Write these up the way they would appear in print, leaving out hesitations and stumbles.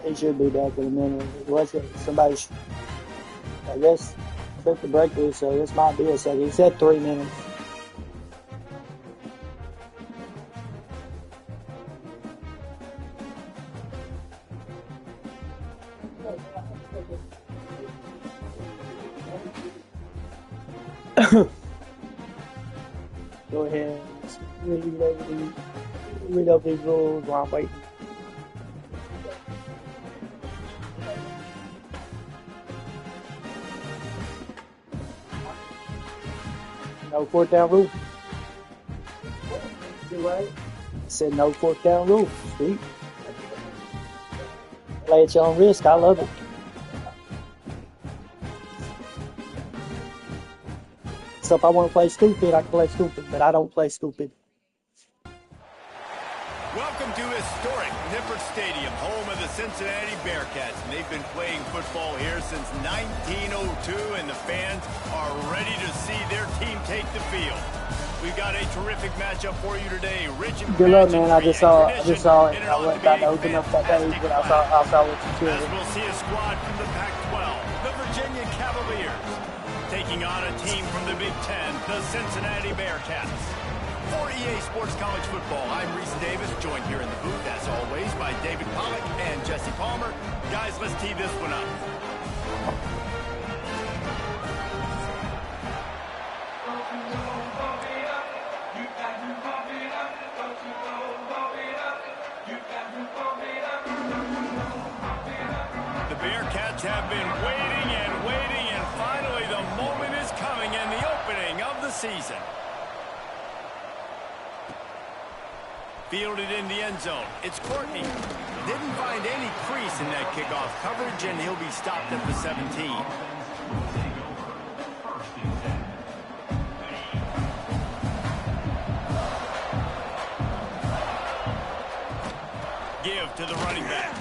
He should be back in a minute. What's it? Somebody, I guess, took the break there, so this might be a second. He said 3 minutes. Go ahead. Read up these rules while I'm waiting. No fourth down rule. I said no fourth down rule. Sweet. Play at your own risk. I love it. So if I want to play stupid, I can play stupid, but I don't play stupid. Welcome to historic Nippert Stadium, home of the Cincinnati Bearcats. And they've been playing football here since 1902, and the fans are ready to see their team take the field. We've got a terrific matchup for you today. Rich and good luck, man. I just saw it. I went back to open up that page, but I saw what you said. As we'll see a squad from the Pac-12, the Virginia Cavaliers, taking on a team from the Big Ten, the Cincinnati Bearcats. For EA Sports College Football, I'm Reese Davis, joined here in the booth, as always, by David Pollack and Jesse Palmer. Guys, let's tee this one up. The Bearcats have been waiting and waiting season. Fielded in the end zone. It's Courtney. Didn't find any crease in that kickoff coverage, and he'll be stopped at the 17. Give to the running back.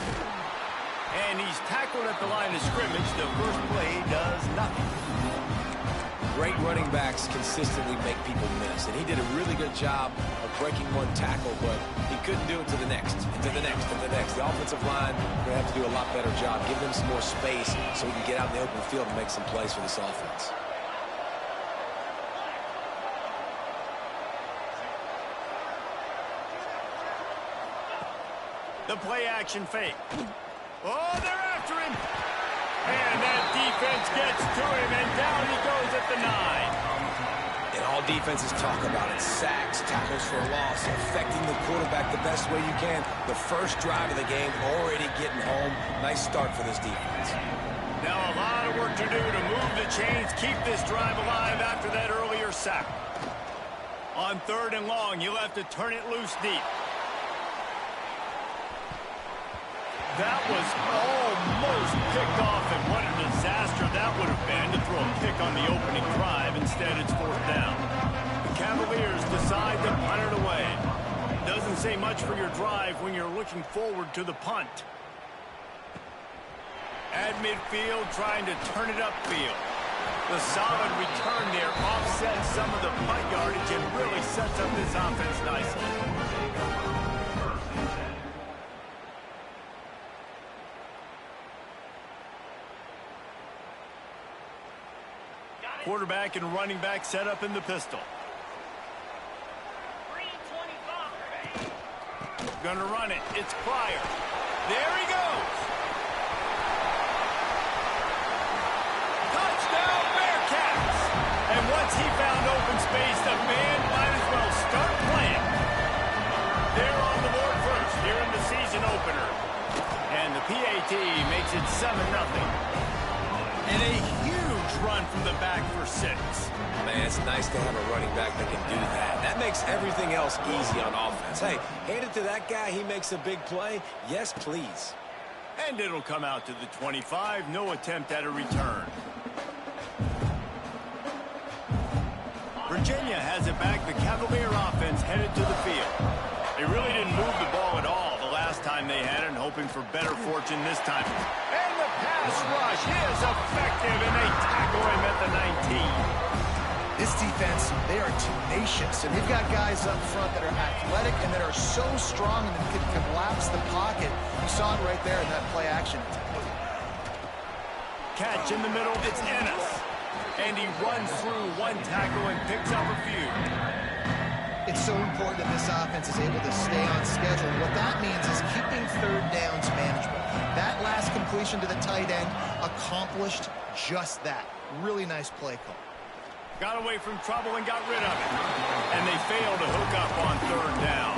And he's tackled at the line of scrimmage. The first play does nothing. Great running backs consistently make people miss, and he did a really good job of breaking one tackle, but he couldn't do it to the next, and to the next, and the next. The offensive line going to have to do a lot better job. Give them some more space so we can get out in the open field and make some plays for this offense. The play action fake. Oh, they're after him. And that defense gets to him, and down he goes at the 9. And all defenses talk about it. Sacks, tackles for a loss, affecting the quarterback the best way you can. The first drive of the game, already getting home. Nice start for this defense. Now a lot of work to do to move the chains, keep this drive alive after that earlier sack. On 3rd and long, you'll have to turn it loose deep. That was almost picked off, and what a disaster that would have been to throw a pick on the opening drive. Instead, it's 4th down. The Cavaliers decide to punt it away. Doesn't say much for your drive when you're looking forward to the punt. At midfield, trying to turn it upfield. The solid return there offsets some of the punt yardage and really sets up this offense nicely. Quarterback and running back set up in the pistol. Gonna run it. It's Pryor. There he goes. Touchdown, Bearcats. And once he found open space, the band might as well start playing. They're on the board first here in the season opener. And the PAT makes it 7-0. And a huge run from the back for 6. Man, it's nice to have a running back that can do that. That makes everything else easy on offense. Hey, hand it to that guy. He makes a big play. Yes, please. And it'll come out to the 25. No attempt at a return. Virginia has it back. The Cavalier offense headed to the field. They really didn't move the ball at all the last time they had it, and hoping for better fortune this time. And the pass rush is effective, and they tackle him at the 19. This defense, they are tenacious, and they've got guys up front that are athletic and that are so strong and that can collapse the pocket. You saw it right there in that play action. Catch in the middle, it's Ennis. And he runs through one tackle and picks up a few. It's so important that this offense is able to stay on schedule. What that means is keeping 3rd downs manageable. That last completion to the tight end accomplished just that. Really nice play call. Got away from trouble and got rid of it. And they failed to hook up on 3rd down.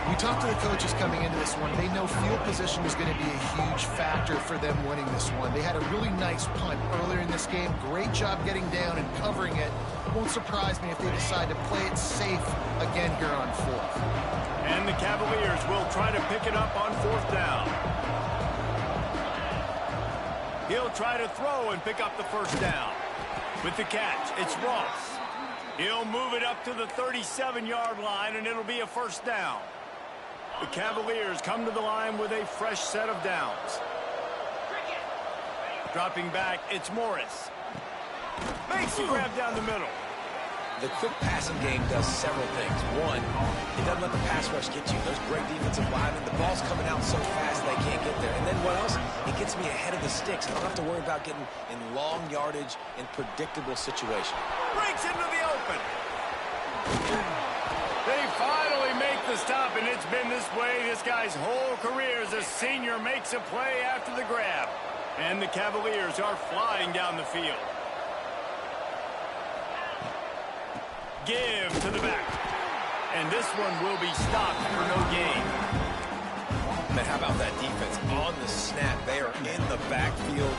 We talked to the coaches coming into this one. They know field position was going to be a huge factor for them winning this one. They had a really nice punt earlier in this game. Great job getting down and covering it. Won't surprise me if they decide to play it safe again here on 4th. And the Cavaliers will try to pick it up on 4th down. He'll try to throw and pick up the 1st down. With the catch, it's Ross. He'll move it up to the 37-yard line, and it'll be a 1st down. The Cavaliers come to the line with a fresh set of downs. Dropping back, it's Morris. Makes the grab down the middle. The quick passing game does several things. One, it doesn't let the pass rush get you. There's great defensive linemen. The ball's coming out so fast they can't get there. And then what else? It gets me ahead of the sticks. I don't have to worry about getting in long yardage and predictable situations. Breaks into the open. They finally make the stop, and it's been this way this guy's whole career as a senior makes a play after the grab. And the Cavaliers are flying down the field. Give to the back. And this one will be stopped for no gain. Man, how about that defense on the snap? They are in the backfield.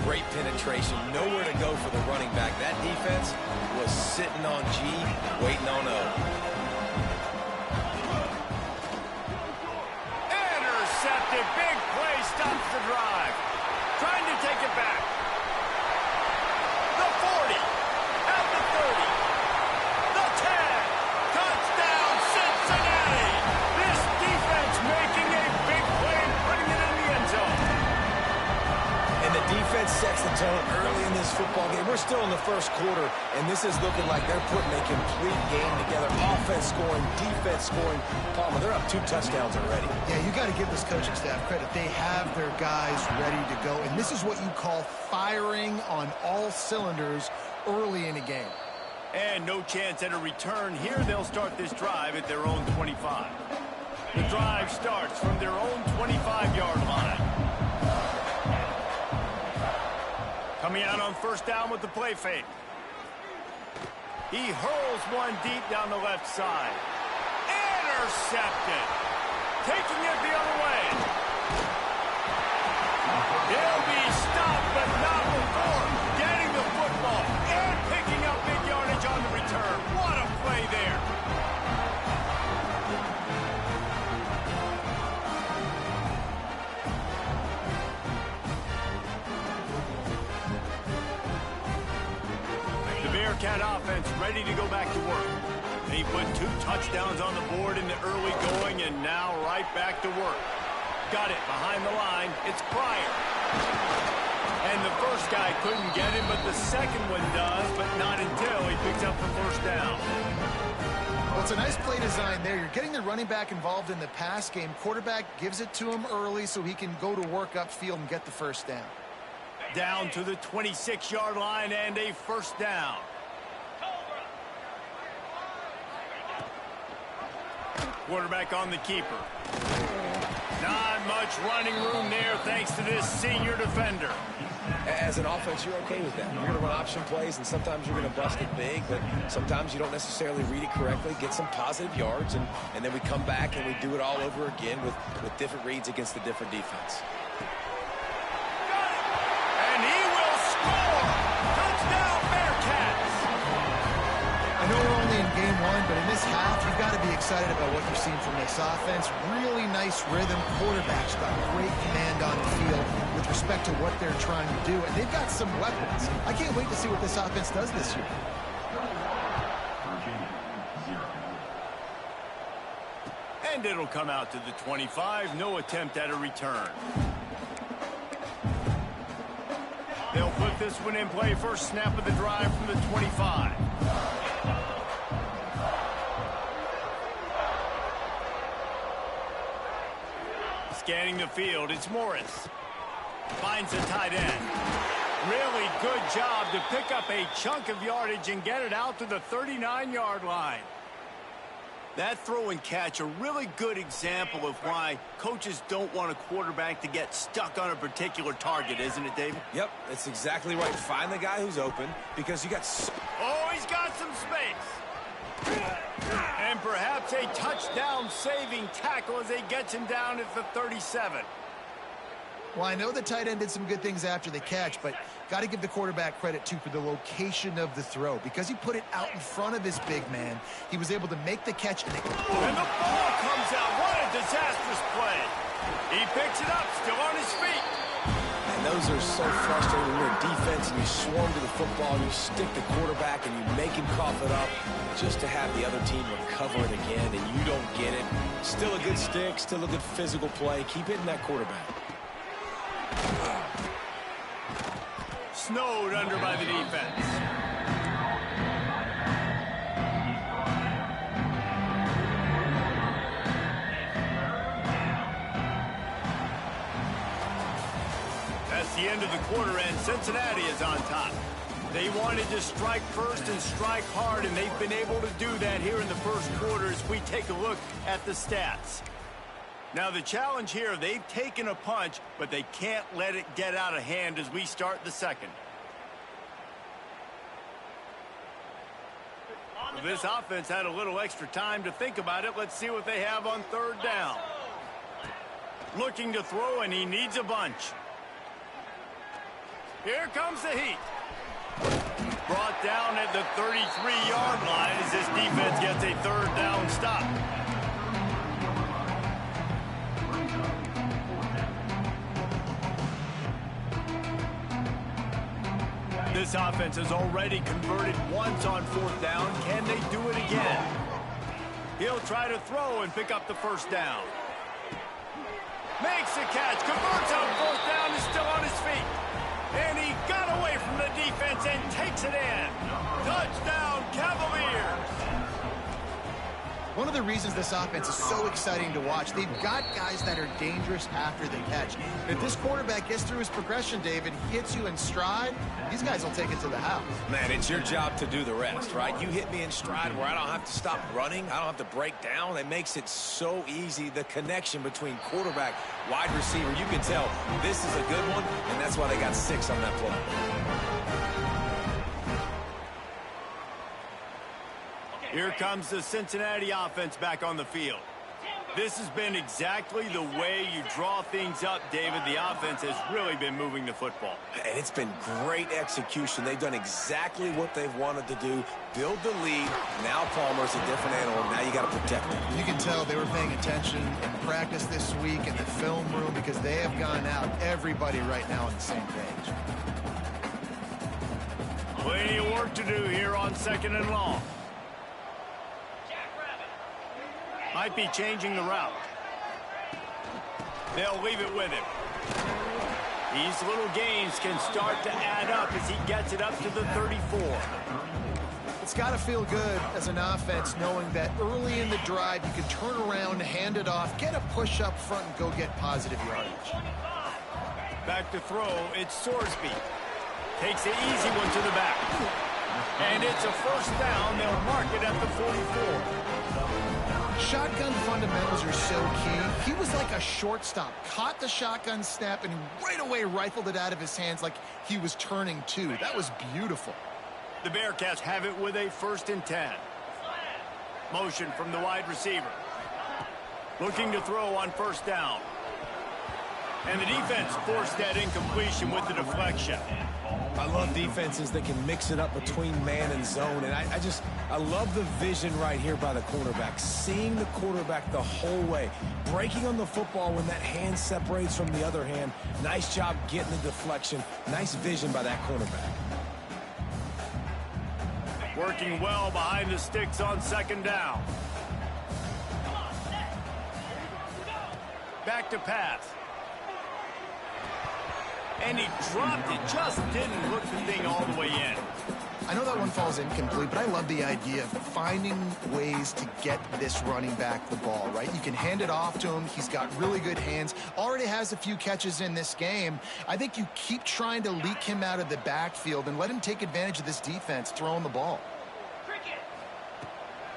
Great penetration. Nowhere to go for the running back. That defense was sitting on G, waiting on O. Intercepted. Big play stops the drive. Trying to take it back. The 40. At the 30. The 10. Touchdown, Cincinnati. This defense making a big play and putting it in the end zone. And the defense sets the tone early in this football game. We're still in the first quarter, and this is looking like they're putting a complete game together. Offense scoring, defense scoring. Palmer, they're up 2 touchdowns already. Yeah, you got to give this coaching staff credit. They have their guys ready to go, and this is what you call firing on all cylinders early in a game. And no chance at a return here. They'll start this drive at their own 25. The drive starts from their own 25-yard line. Coming out on first down with the play fake. He hurls one deep down the left side. Intercepted. Taking it the other way. He'll be stopped, but not before getting the football and picking up big yardage on the return. What a play there. The Bearcat offense ready to go back to work. They put 2 touchdowns on the board in the early going, and now right back to work. Got it behind the line. It's Pryor. And the first guy couldn't get him, but the second one does, but not until he picks up the first down. Well, it's a nice play design there. You're getting the running back involved in the pass game. Quarterback gives it to him early so he can go to work upfield and get the first down. Down to the 26-yard line and a first down. Quarterback on the keeper. Not much running room there thanks to this senior defender. As an offense, you're okay with that. You're going to run option plays, and sometimes you're going to bust it big, but sometimes you don't necessarily read it correctly, get some positive yards, and then we come back and we do it all over again with different reads against the different defense. And he will score! Touchdown, Bearcats! I know we're only in game 1, but in this half, you've got to be excited about what you've seen from this offense. Really nice rhythm. Quarterback's got great command on the field with respect to what they're trying to do, and they've got some weapons. I can't wait to see what this offense does this year. And it'll come out to the 25. No attempt at a return. They'll put this one in play. First snap of the drive from the 25. Scanning the field, it's Morris. Finds a tight end. Really good job to pick up a chunk of yardage and get it out to the 39-yard line. That throw and catch, a really good example of why coaches don't want a quarterback to get stuck on a particular target, isn't it, David? Yep, that's exactly right. Find the guy who's open because you got... Oh, he's got some space. And perhaps a touchdown-saving tackle as he gets him down at the 37. Well, I know the tight end did some good things after the catch, but got to give the quarterback credit, too, for the location of the throw. Because he put it out in front of his big man, he was able to make the catch. And the ball comes out. What a disastrous play. He picks it up, still on his feet. And those are so frustrating when you're a defense and you swarm to the football, and you stick the quarterback, and you make him cough it up just to have the other team recover it again, and you don't get it. Still a good stick, still a good physical play. Keep hitting that quarterback. Snowed under by the defense. That's the end of the quarter, and Cincinnati is on top. They wanted to strike first and strike hard, and they've been able to do that here in the first quarter as we take a look at the stats. Now, the challenge here, they've taken a punch, but they can't let it get out of hand as we start the second. Well, this offense had a little extra time to think about it. Let's see what they have on third down. Looking to throw, and he needs a bunch. Here comes the heat. Brought down at the 33-yard line as this defense gets a third down stop. This offense has already converted once on fourth down. Can they do it again? He'll try to throw and pick up the first down. Makes the catch, converts on fourth down, is still on his feet. And he got away from the defense and takes it in. Touchdown, Cavaliers. One of the reasons this offense is so exciting to watch, they've got guys that are dangerous after they catch. If this quarterback gets through his progression, David, hits you in stride, these guys will take it to the house. Man, it's your job to do the rest, right? You hit me in stride where I don't have to stop running. I don't have to break down. It makes it so easy, the connection between quarterback, wide receiver. You can tell this is a good one, and that's why they got 6 on that play. Here comes the Cincinnati offense back on the field. This has been exactly the way you draw things up, David. The offense has really been moving the football. And it's been great execution. They've done exactly what they've wanted to do. Build the lead. Now Palmer's a different animal. Now you got to protect him. You can tell they were paying attention in practice this week in the film room because they have gone out, everybody right now on the same page. Plenty of work to do here on 2nd and long. Might be changing the route. They'll leave it with him. These little gains can start to add up as he gets it up to the 34. It's got to feel good as an offense knowing that early in the drive you can turn around, hand it off, get a push up front, and go get positive yardage. Back to throw, it's Sorsby. Takes an easy one to the back. And it's a first down. They'll mark it at the 44. Shotgun fundamentals are so key. He was like a shortstop, caught the shotgun snap, and right away rifled it out of his hands like he was turning 2. That was beautiful. The Bearcats have it with a 1st and 10. Motion from the wide receiver. Looking to throw on first down. And the defense forced that incompletion with the deflection. I love defenses that can mix it up between man and zone. And I love the vision right here by the cornerback. Seeing the quarterback the whole way. Breaking on the football when that hand separates from the other hand. Nice job getting the deflection. Nice vision by that cornerback. Working well behind the sticks on 2nd down. Back to pass. And he dropped it, just didn't hook the thing all the way in. I know that one falls incomplete, but I love the idea of finding ways to get this running back the ball, right? You can hand it off to him. He's got really good hands. Already has a few catches in this game. I think you keep trying to leak him out of the backfield and let him take advantage of this defense throwing the ball.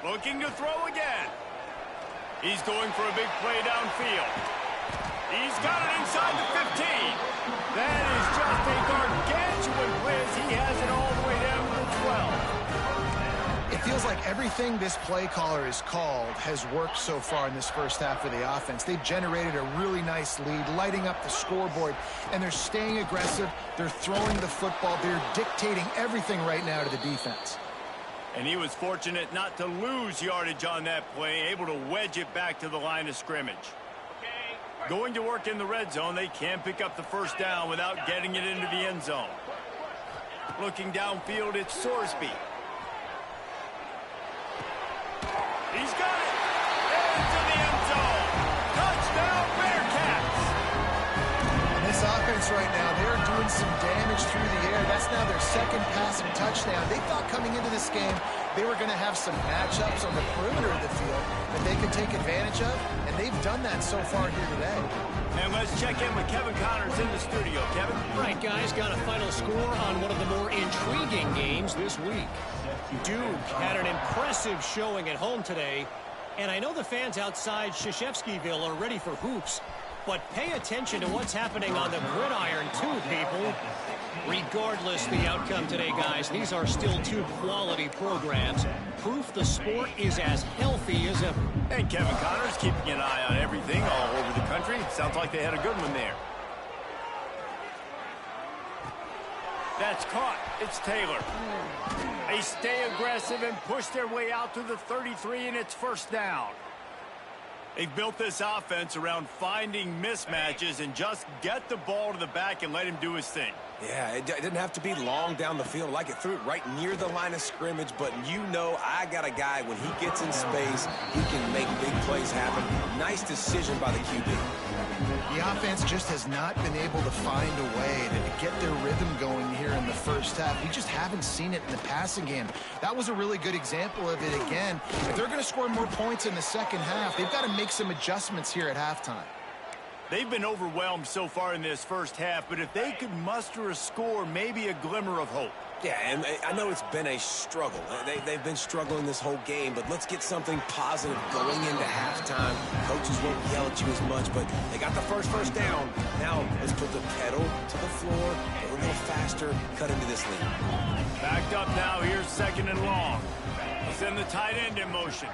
Looking to throw again. He's going for a big play downfield. He's got it inside the 15. That is just a gargantuan play as he has it all the way down to the 12. It feels like everything this play caller has called has worked so far in this first half of the offense. They've generated a really nice lead, lighting up the scoreboard, and they're staying aggressive. They're throwing the football. They're dictating everything right now to the defense. And he was fortunate not to lose yardage on that play, able to wedge it back to the line of scrimmage. Going to work in the red zone, they can pick up the first down without getting it into the end zone. Looking downfield, it's Sorsby. He's got it! Into the end zone! Touchdown, Bearcats! And this offense right now, they're doing some damage through the air. That's now their 2nd passing touchdown. They thought coming into this game they were going to have some matchups on the perimeter of the field that they could take advantage of, and they've done that so far here today. And let's check in with Kevin Connors in the studio. Kevin? Right, guys, got a final score on one of the more intriguing games this week. Duke had an impressive showing at home today, and I know the fans outside Krzyzewskiville are ready for hoops, but pay attention to what's happening on the gridiron too, people. Regardless the outcome today, guys, these are still 2 quality programs. Proof the sport is as healthy as ever. And Kevin Connors keeping an eye on everything all over the country. Sounds like they had a good one there. That's caught. It's Taylor. They stay aggressive and push their way out to the 33, and it's first down. They've built this offense around finding mismatches and just get the ball to the back and let him do his thing. Yeah, it didn't have to be long down the field. Like it threw it right near the line of scrimmage, but you know I got a guy, when he gets in space, he can make big plays happen. Nice decision by the QB. The offense just has not been able to find a way to get their rhythm going here in the first half. We just haven't seen it in the passing game. That was a really good example of it again. If they're going to score more points in the second half, they've got to make some adjustments here at halftime. They've been overwhelmed so far in this first half, but if they could muster a score, maybe a glimmer of hope. Yeah, and I know it's been a struggle. They've been struggling this whole game, but let's get something positive going into halftime. Coaches won't yell at you as much, but they got the first down. Now let's put the pedal to the floor, go a little faster, cut into this lead. Backed up now, here's second and long. We'll send the tight end in motion.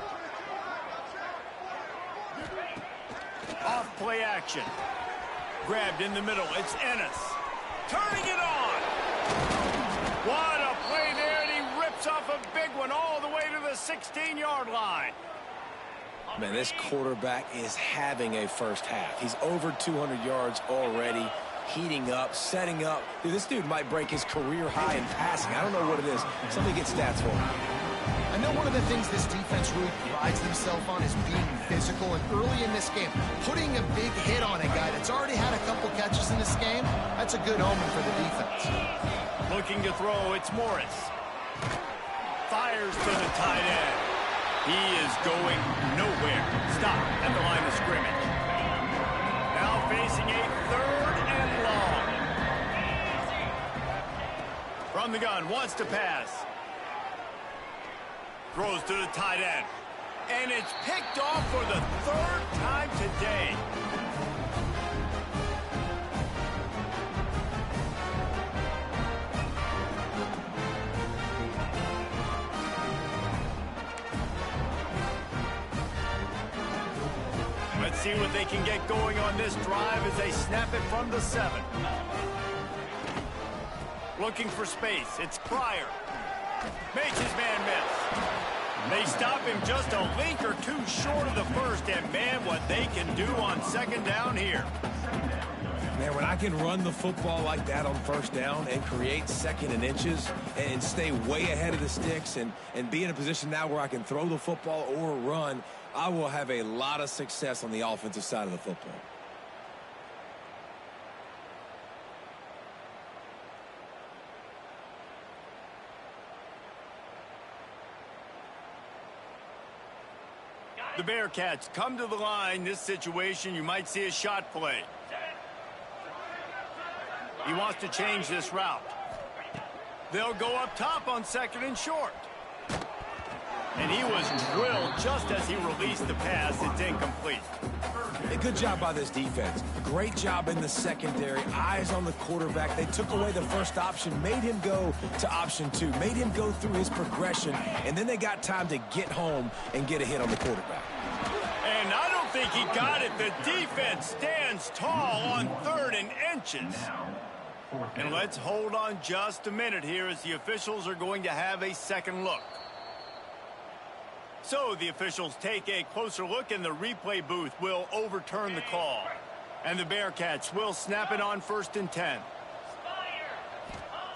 Off play action. Grabbed in the middle, it's Ennis. Turning it on. What a play there, and he rips off a big one all the way to the 16-yard line. Man, this quarterback is having a first half. He's over 200 yards already, heating up, setting up. Dude, this dude might break his career high in passing. I don't know what it is. Somebody get stats for him. I know one of the things this defense really prides themselves on is being physical, and early in this game, putting a big hit on a guy that's already had a couple catches in this game, that's a good omen for the defense. Looking to throw, it's Morris. Fires to the tight end. He is going nowhere. Stop at the line of scrimmage. Now facing a third and long. From the gun, wants to pass. Throws to the tight end. And it's picked off for the third time today. Let's see what they can get going on this drive as they snap it from the 7. Looking for space. It's Pryor. Makes his man miss. They stop him just a link or two short of the first, and man, what they can do on second down here. Man, when I can run the football like that on first down and create second and inches and stay way ahead of the sticks and be in a position now where I can throw the football or run, I will have a lot of success on the offensive side of the football. The Bearcats come to the line. This situation, you might see a shot play. He wants to change this route. They'll go up top on second and short. And he was drilled just as he released the pass. It's incomplete. A good job by this defense. Great job in the secondary. Eyes on the quarterback. They took away the first option, made him go to option 2, made him go through his progression, and then they got time to get home and get a hit on the quarterback. And I don't think he got it. The defense stands tall on 3rd and inches. And let's hold on just a minute here as the officials are going to have a second look. So the officials take a closer look, and the replay booth will overturn the call. And the Bearcats will snap it on 1st and 10.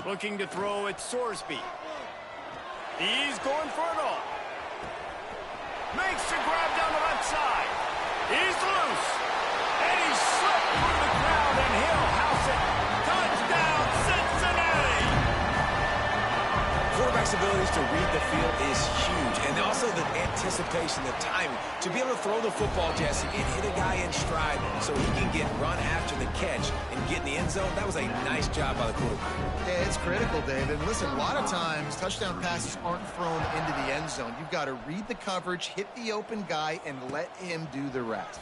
Looking to throw, it's Sorsby. He's going for it all. Makes the grab down the left side. He's loose. And he slipped through the crowd, and he'll house it. Touchdown, Cincinnati! Quarterback's abilities to read the field is huge, and also the anticipation, the timing. To be able to throw the football, Jesse, and hit a guy in stride so he can get run after the catch and get in the end zone, that was a nice job by the quarterback. Yeah, it's critical, David. Listen, a lot of times touchdown passes aren't thrown into the end zone. You've got to read the coverage, hit the open guy, and let him do the rest.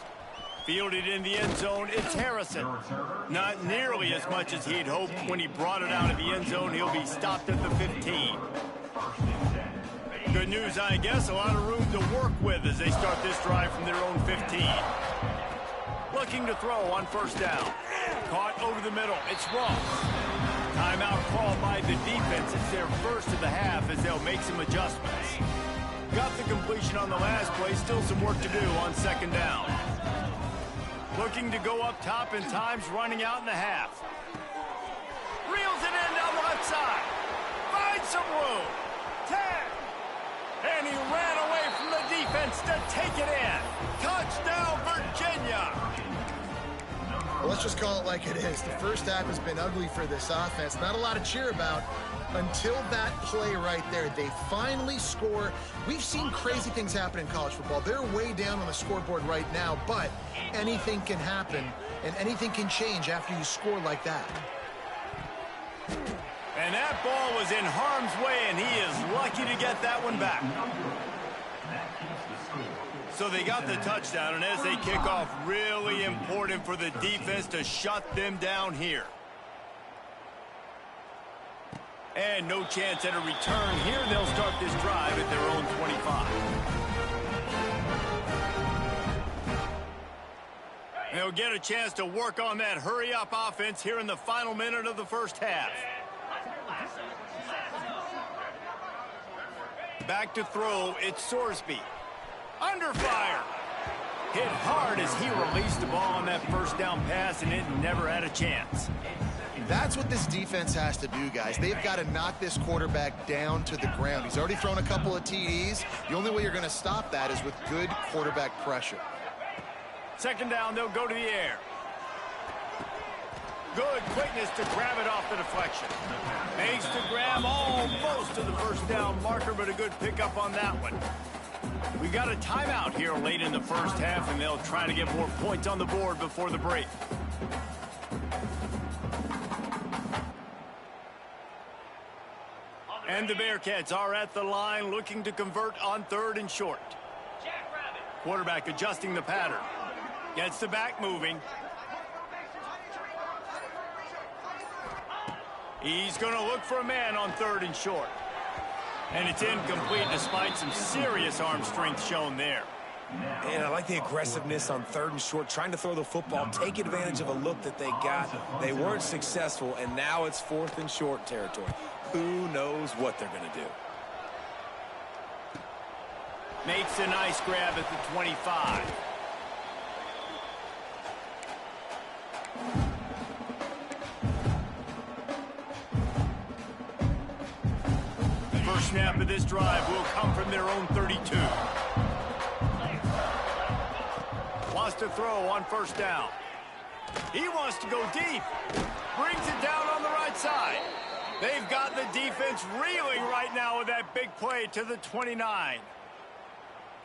Fielded in the end zone, it's Harrison. Not nearly as much as he'd hoped. When he brought it out of the end zone, he'll be stopped at the 15. Good news, I guess. A lot of room to work with as they start this drive from their own 15. Looking to throw on 1st down. Caught over the middle. It's Ross. Timeout called by the the defense, it's their first of the half as they'll make some adjustments. Got the completion on the last play, still some work to do on second down. Looking to go up top, and time's running out in the half. Reels it in down the left side. Finds some room. 10. And he ran away from the defense to take it in. Touchdown, Virginia. Well, let's just call it like it is. The first half has been ugly for this offense. Not a lot to cheer about until that play right there. They finally score. We've seen crazy things happen in college football. They're way down on the scoreboard right now, but anything can happen, and anything can change after you score like that. And that ball was in harm's way, and he is lucky to get that one back. So they got the touchdown, and as they kick off, really important for the defense to shut them down here. And no chance at a return here. They'll start this drive at their own 25. They'll get a chance to work on that hurry-up offense here in the final minute of the first half. Back to throw, it's Sorsby. Under fire. Hit hard as he released the ball on that first down pass, and it never had a chance. That's what this defense has to do, guys. They've got to knock this quarterback down to the ground. He's already thrown a couple of TDs. The only way you're going to stop that is with good quarterback pressure. Second down, they'll go to the air. Good quickness to grab it off the deflection. Makes the grab almost to the first down marker, but a good pickup on that one. We got a timeout here late in the first half, and they'll try to get more points on the board before the break. And the Bearcats are at the line looking to convert on 3rd and short. Quarterback adjusting the pattern. Gets the back moving. He's going to look for a man on 3rd and short. And it's incomplete despite some serious arm strength shown there. And I like the aggressiveness on 3rd and short, trying to throw the football, take advantage of a look that they got. They weren't successful, and now it's 4th and short territory. Who knows what they're going to do? Makes a nice grab at the 25. First snap of this drive will come from their own 32. Wants to throw on first down. He wants to go deep. Brings it down on the right side. They've got the defense reeling right now with that big play to the 29.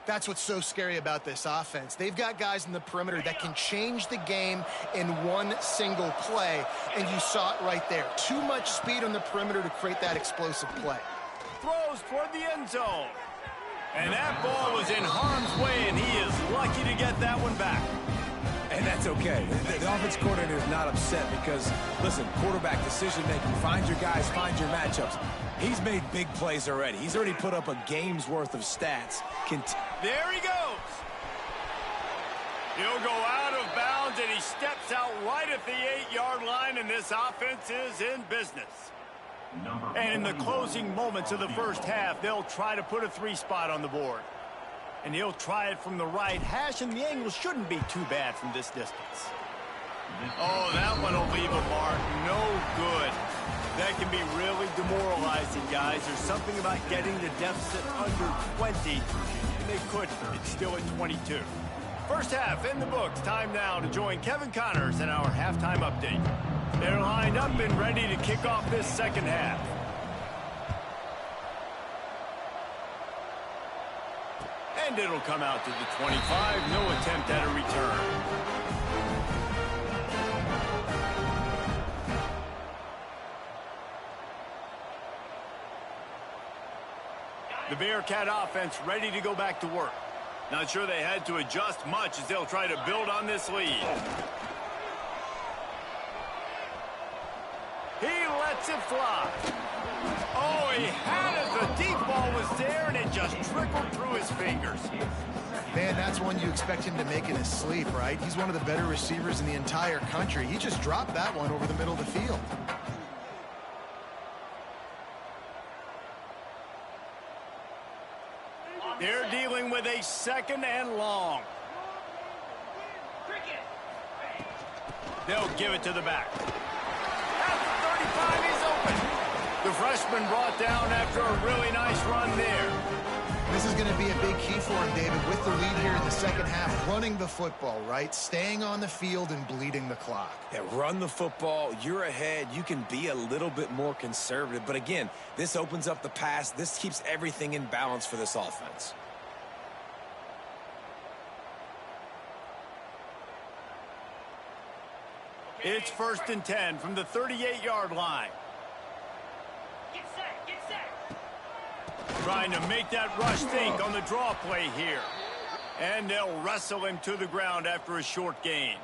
That's what's so scary about this offense. They've got guys in the perimeter that can change the game in one single play, and you saw it right there. Too much speed on the perimeter to create that explosive play. Throws toward the end zone. And that ball was in harm's way, and he is lucky to get that one back. And that's okay. The offense coordinator is not upset because, listen, quarterback decision-making, find your guys, find your matchups. He's made big plays already. He's already put up a game's worth of stats. There he goes. He'll go out of bounds, and he steps out right at the 8-yard line, and this offense is in business. And in the closing moments of the first half, they'll try to put a 3-spot on the board. And he'll try it from the right hash, and the angle shouldn't be too bad from this distance. Oh, that one will leave a mark. No good. That can be really demoralizing, guys. There's something about getting the deficit under 20, and they couldn't. It's still at 22. First half in the books. Time now to join Kevin Connors in our halftime update. They're lined up and ready to kick off this second half. And it'll come out to the 25. No attempt at a return. The Bearcat offense ready to go back to work. Not sure they had to adjust much as they'll try to build on this lead. He lets it fly. Oh, he had it. The deep ball was there, and it just trickled through his fingers. Man, that's one you expect him to make in his sleep, right? He's one of the better receivers in the entire country. He just dropped that one over the middle of the field. They're dealing with a 2nd and long. They'll give it to the back. At the 35, he's open. The freshman brought down after a really nice run there. This is going to be a big key for him, David, with the lead here in the second half. Running the football, right? Staying on the field and bleeding the clock. Yeah, run the football. You're ahead. You can be a little bit more conservative. But again, this opens up the pass. This keeps everything in balance for this offense. It's 1st and 10 from the 38-yard line. Trying to make that rush think on the draw play here. And they'll wrestle him to the ground after a short gain.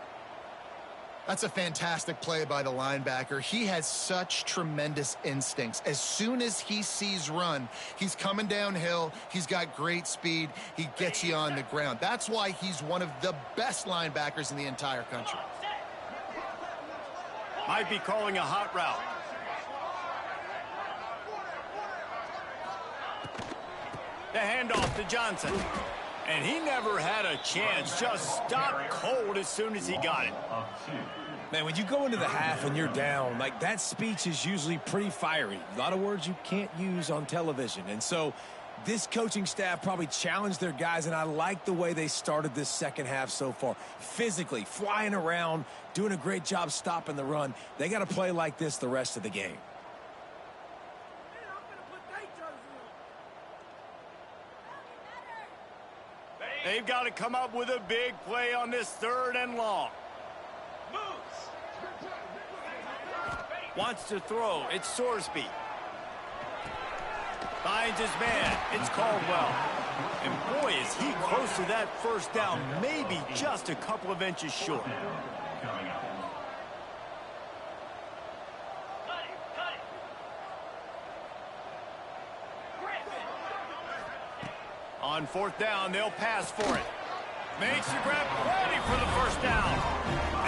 That's a fantastic play by the linebacker. He has such tremendous instincts. As soon as he sees run, he's coming downhill. He's got great speed. He gets you on the ground. That's why he's one of the best linebackers in the entire country. Might be calling a hot route. The handoff to Johnson. And he never had a chance. Just stopped cold as soon as he got it. Man, when you go into the half and you're down, like that speech is usually pretty fiery. A lot of words you can't use on television. And so this coaching staff probably challenged their guys, and I like the way they started this second half so far. Physically, flying around, doing a great job stopping the run. They got to play like this the rest of the game. They've got to come up with a big play on this 3rd and long. Wants to throw. It's Sorsby. Finds his man. It's Caldwell. And boy, is he close to that 1st down. Maybe just a couple of inches short. On 4th down, they'll pass for it. Makes the grab, ready for the 1st down.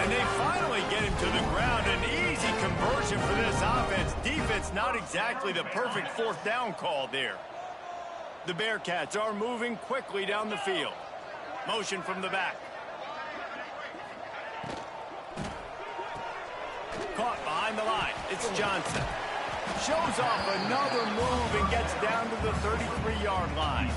And they finally get him to the ground. An easy conversion for this offense. Defense, not exactly the perfect 4th down call there. The Bearcats are moving quickly down the field. Motion from the back. Caught behind the line. It's Johnson. Shows off another move and gets down to the 33-yard line.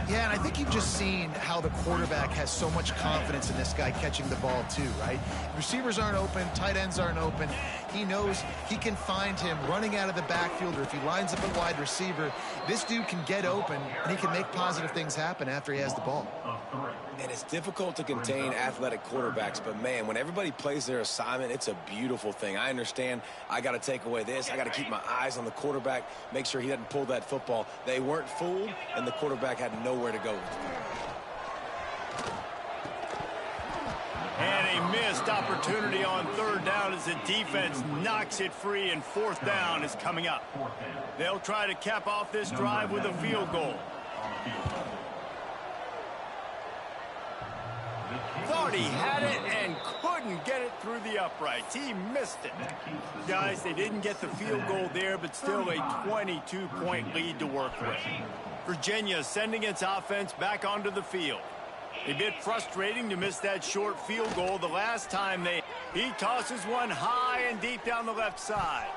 Yeah, and I think you've just seen how the quarterback has so much confidence in this guy catching the ball too, right? Receivers aren't open, tight ends aren't open. He knows he can find him running out of the backfield, or if he lines up a wide receiver, this dude can get open and he can make positive things happen after he has the ball. And it's difficult to contain athletic quarterbacks, but man, when everybody plays their assignment, it's a beautiful thing. I understand I got to take away this. I got to keep my eyes on the quarterback, make sure he doesn't pull that football. They weren't fooled, and the quarterback had nowhere to go with it. And a missed opportunity on 3rd down as the defense knocks it free, and 4th down is coming up. They'll try to cap off this drive with a field goal. Thought he had it and couldn't get it through the uprights. He missed it. Guys, they didn't get the field goal there, but still a 22-point lead to work with. Virginia sending its offense back onto the field. A bit frustrating to miss that short field goal the last time he tosses one high and deep down the left side.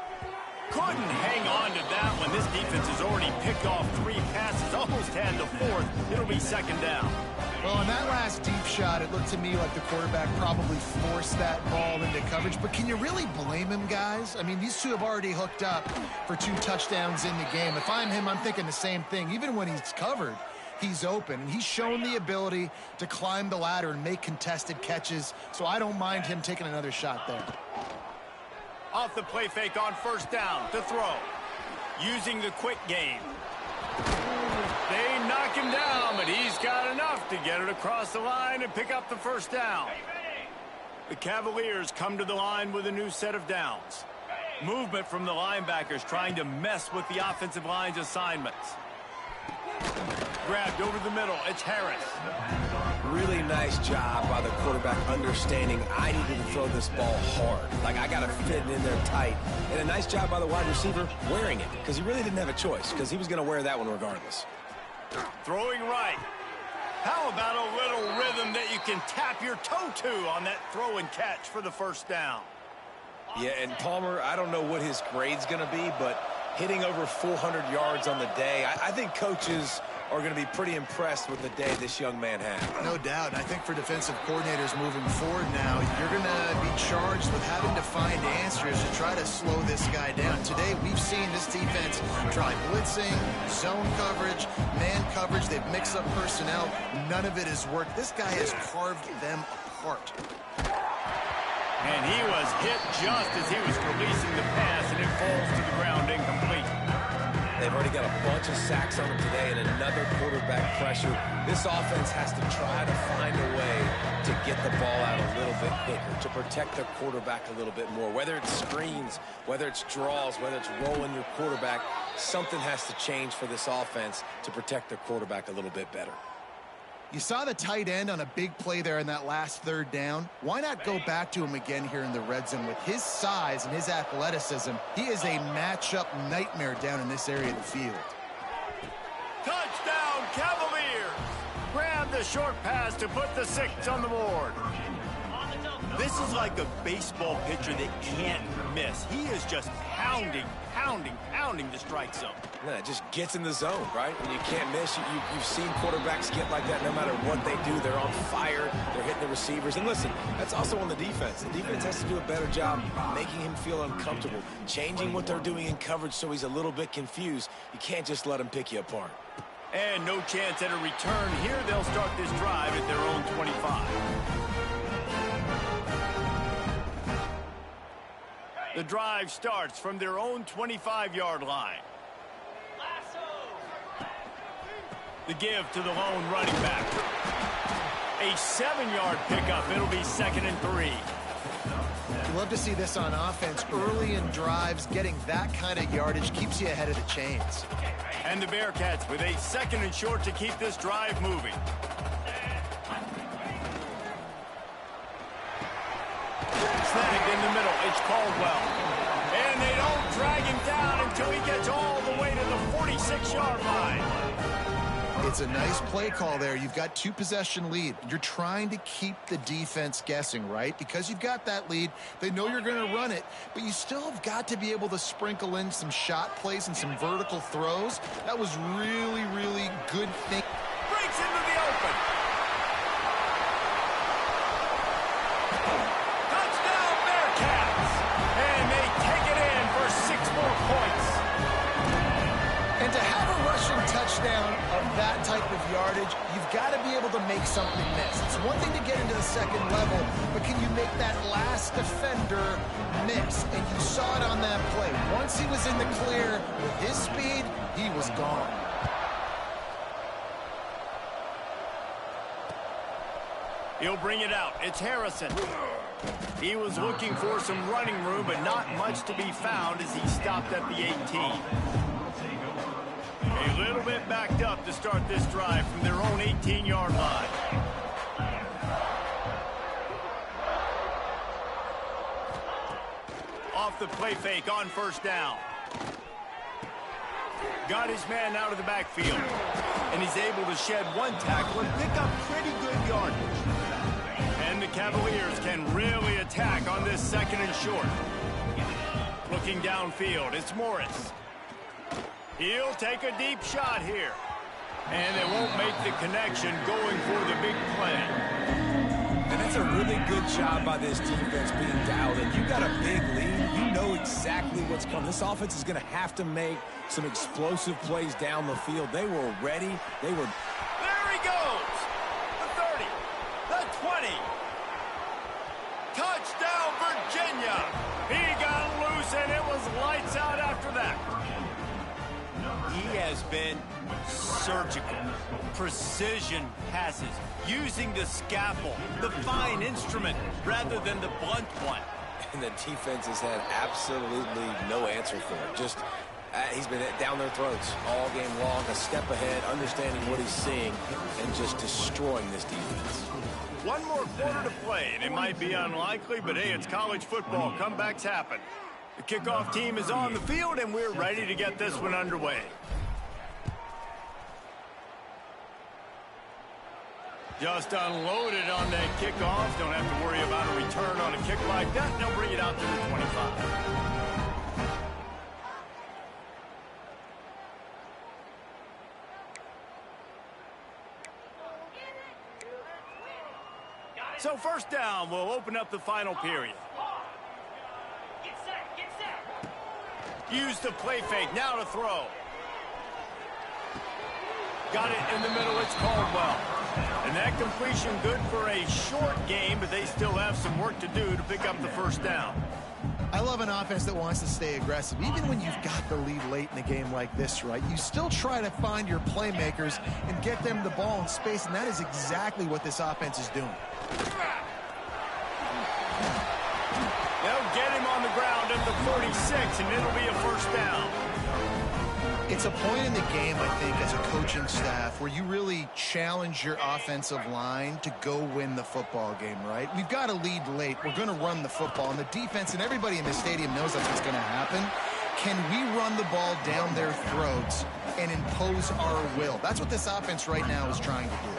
Couldn't hang on to that one. This defense has already picked off 3 passes, almost had the 4th. It'll be 2nd down. Well, on that last deep shot, it looked to me like the quarterback probably forced that ball into coverage. But can you really blame him, guys? I mean, these two have already hooked up for 2 touchdowns in the game. If I'm him, I'm thinking the same thing. Even when he's covered, he's open. And he's shown the ability to climb the ladder and make contested catches. So I don't mind him taking another shot there. Off the play fake on 1st down to throw. Using the quick game. They knock him down, but he's got enough to get it across the line and pick up the 1st down. The Cavaliers come to the line with a new set of downs. Movement from the linebackers trying to mess with the offensive line's assignments. Grabbed over the middle. It's Harris. Really nice job by the quarterback understanding I needed to throw this ball hard. Like, I got to fit it in there tight. And a nice job by the wide receiver wearing it, because he really didn't have a choice, because he was going to wear that one regardless. Throwing right. How about a little rhythm that you can tap your toe to on that throw and catch for the first down? Yeah, and Palmer, I don't know what his grade's going to be, but hitting over 400 yards on the day, I think coaches are going to be pretty impressed with the day this young man had. No doubt. I think for defensive coordinators moving forward now, you're going to be charged with having to find answers to try to slow this guy down. Today, we've seen this defense try blitzing, zone coverage, man coverage. They've mixed up personnel. None of it has worked. This guy has carved them apart. And he was hit just as he was releasing the pass, and it falls to the ground incomplete. They've already got a bunch of sacks on them today and another quarterback pressure. This offense has to try to find a way to get the ball out a little bit quicker, to protect their quarterback a little bit more. Whether it's screens, whether it's draws, whether it's rolling your quarterback, something has to change for this offense to protect their quarterback a little bit better. You saw the tight end on a big play there in that last third down. Why not go back to him again here in the red zone? With his size and his athleticism, he is a matchup nightmare down in this area of the field. Touchdown, Cavaliers! Grab the short pass to put the 6 on the board. This is like a baseball pitcher that can't miss. He is just pounding the strike zone. Yeah, it just gets in the zone, right? When you can't miss, you've seen quarterbacks get like that no matter what they do. They're on fire. They're hitting the receivers. And listen, that's also on the defense. The defense has to do a better job making him feel uncomfortable, changing what they're doing in coverage so he's a little bit confused. You can't just let him pick you apart. And no chance at a return here. They'll start this drive at their own 25. The drive starts from their own 25-yard line. The give to the lone running back. A 7-yard pickup. It'll be 2nd and 3. You love to see this on offense. Early in drives, getting that kind of yardage keeps you ahead of the chains. And the Bearcats with a 2nd and short to keep this drive moving. Snagged in the middle. It's Caldwell. And they don't drag him down until he gets all the way to the 46-yard line. It's a nice play call there. You've got 2-possession lead. You're trying to keep the defense guessing, right? Because you've got that lead. They know you're going to run it, but you still have got to be able to sprinkle in some shot plays and some vertical throws. That was really, really good thing. Breaks into the open. Touchdown, Bearcats. And they take it in for 6 more points. And to have a rushing touchdown of that type of yardage, you've got to be able to make something miss. It's one thing to get into the second level, but can you make that last defender miss? And you saw it on that play. Once he was in the clear with his speed, he was gone. He'll bring it out. It's Harrison. He was looking for some running room, but not much to be found as he stopped at the 18. A little bit backed up to start this drive from their own 18-yard line. Off the play fake on first down. Got his man out of the backfield. And he's able to shed one tackle and pick up pretty good yardage. And the Cavaliers can really attack on this 2nd and short. Looking downfield, it's Morris. He'll take a deep shot here. And they won't make the connection going for the big play. And that's a really good job by this defense being dialed in. You got a big lead. You know exactly what's coming. This offense is going to have to make some explosive plays down the field. They were ready. They were... There he goes. The 30. The 20. Touchdown, Virginia. He got loose, and it was lights out after that. He has been surgical, precision passes, using the scalpel, the fine instrument, rather than the blunt one. And the defense has had absolutely no answer for it. Just, he's been down their throats all game long, a step ahead, understanding what he's seeing, and just destroying this defense. One more quarter to play, and it might be unlikely, but hey, it's college football. Comebacks happen. The kickoff team is on the field, and we're ready to get this one underway. Just unloaded on that kickoff. Don't have to worry about a return on a kick like that. They'll bring it out to the 25. So first down, we'll open up the final period. Use the play fake. Now to throw. Got it in the middle. It's Caldwell. And that completion good for a short game, but they still have some work to do to pick up the first down. I love an offense that wants to stay aggressive. Even when you've got the lead late in a game like this, right, you still try to find your playmakers and get them the ball in space, and that is exactly what this offense is doing. They'll get him on the ground at the 46, and it'll be a first down. It's a point in the game, I think, as a coaching staff where you really challenge your offensive line to go win the football game, right? We've got a lead late. We're going to run the football, and the defense and everybody in the stadium knows that's what's going to happen. Can we run the ball down their throats and impose our will? That's what this offense right now is trying to do.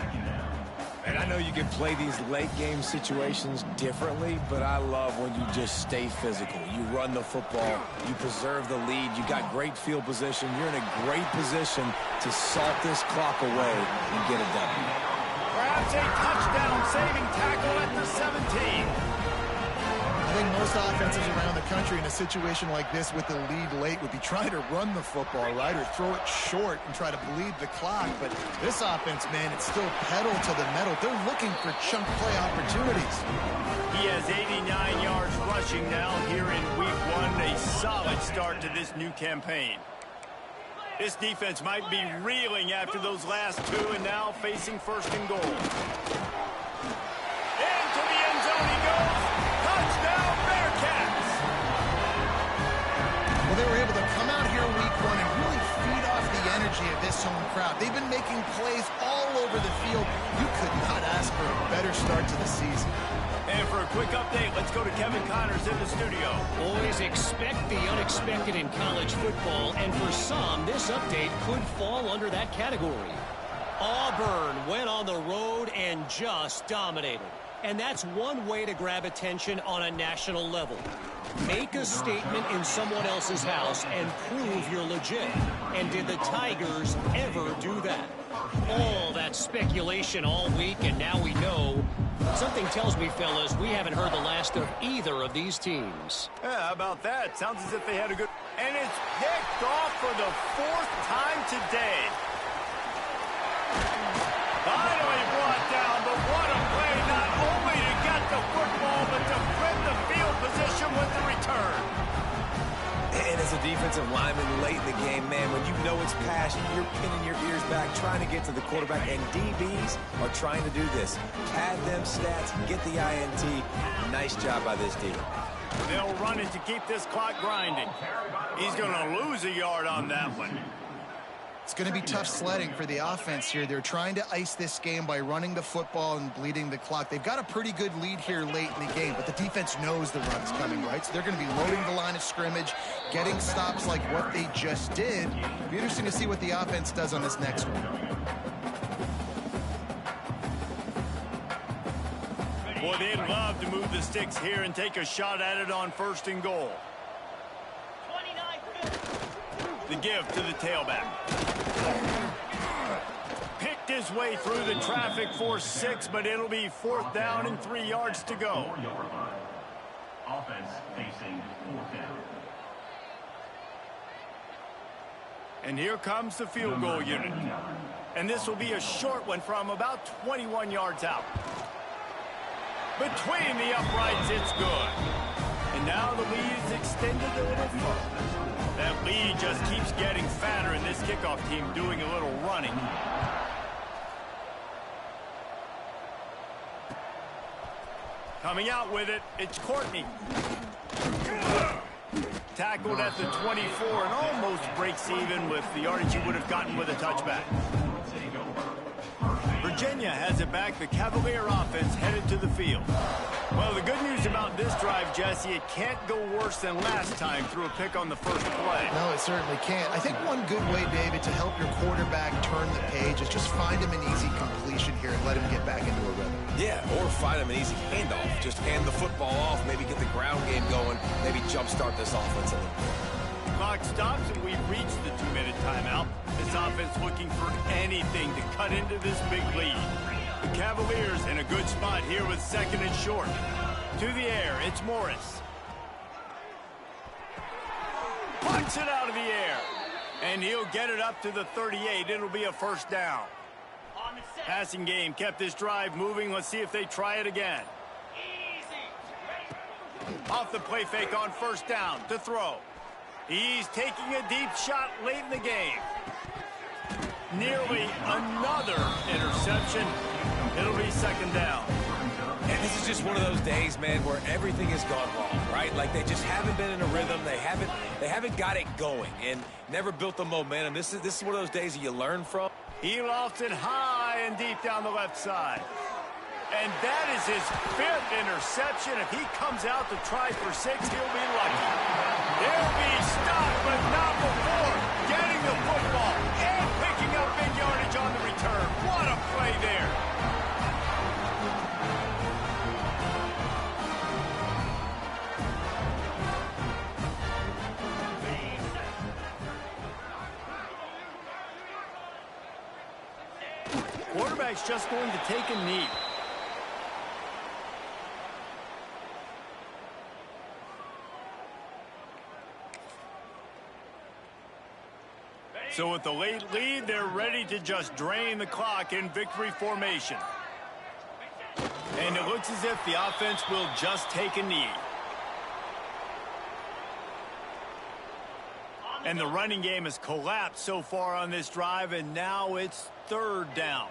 And I know you can play these late game situations differently, but I love when you just stay physical. You run the football, you preserve the lead, you got great field position, you're in a great position to salt this clock away and get it done. Perhaps a touchdown-saving tackle at the 17. I think most offenses around the country in a situation like this with the lead late would be trying to run the football, right, or throw it short and try to bleed the clock. But this offense, man, it's still pedal to the metal. They're looking for chunk play opportunities. He has 89 yards rushing now here in week 1. A solid start to this new campaign. This defense might be reeling after those last two and now facing first and goal. Into the end zone he goes. Touchdown, Bearcats! Well, they were able to come out here week 1 and really feed off the energy of this home crowd. They've been making plays all over the field. You could not ask for a better start to the season. And for a quick update, let's go to Kevin Connors in the studio. Always expect the unexpected in college football, and for some, this update could fall under that category. Auburn went on the road and just dominated. And that's one way to grab attention on a national level. Make a statement in someone else's house and prove you're legit. And did the Tigers ever do that? All that speculation all week, and now we know. Something tells me, fellas, we haven't heard the last of either of these teams. Yeah, how about that? Sounds as if they had a good... And it's picked off for the 4th time today. Finally brought down, but what a play, not only to get the football, but to flip the field position with the return. And as a defensive lineman late in the game, man, when you know it's past, you're pinning your ears back, trying to get to the quarterback, and DBs are trying to do this. Pad them stats, get the INT. Nice job by this team. They'll run it to keep this clock grinding. He's going to lose a yard on that one. It's going to be tough sledding for the offense here. They're trying to ice this game by running the football and bleeding the clock. They've got a pretty good lead here late in the game, but the defense knows the run's coming, right? So they're going to be loading the line of scrimmage, getting stops like what they just did. It'll be interesting to see what the offense does on this next one. Boy, they'd love to move the sticks here and take a shot at it on first and goal. The give to the tailback. Picked his way through the traffic for 6, but it'll be 4th down and 3 yards to go. Offense facing 4th down. And here comes the field goal unit. And this will be a short one from about 21 yards out. Between the uprights, it's good. And now the lead is extended a little further. That lead just keeps getting fatter, and this kickoff team doing a little running. Coming out with it, it's Courtney. Tackled at the 24 and almost breaks even with the yardage he would have gotten with a touchback. Virginia has it back. The Cavalier offense headed to the field. Well, the good news about this drive, Jesse, it can't go worse than last time through a pick on the first play. No, it certainly can't. I think one good way, David, to help your quarterback turn the page is just find him an easy completion here and let him get back into a rhythm. Yeah, or find him an easy handoff. Just hand the football off, maybe get the ground game going, maybe jumpstart this offense a little bit. Clock stops and we've reached the 2-minute timeout. This offense looking for anything to cut into this big lead. The Cavaliers in a good spot here with 2nd and short. To the air, it's Morris. Punts it out of the air. And he'll get it up to the 38. It'll be a first down. Passing game kept this drive moving. Let's see if they try it again. Off the play fake on first down to throw. He's taking a deep shot late in the game. Nearly another interception. It'll be 2nd down. And this is just one of those days, man, where everything has gone wrong, right? Like they just haven't been in a rhythm. They haven't got it going and never built the momentum. This is one of those days that you learn from. He lofts it high and deep down the left side. And that is his 5th interception. If he comes out to try for 6, he'll be lucky. He'll be stopped, but not before getting the football and picking up big yardage on the return. What a play there. Quarterback's just going to take a knee. So with the late lead, they're ready to just drain the clock in victory formation. And it looks as if the offense will just take a knee. And the running game has collapsed so far on this drive, and now it's 3rd down.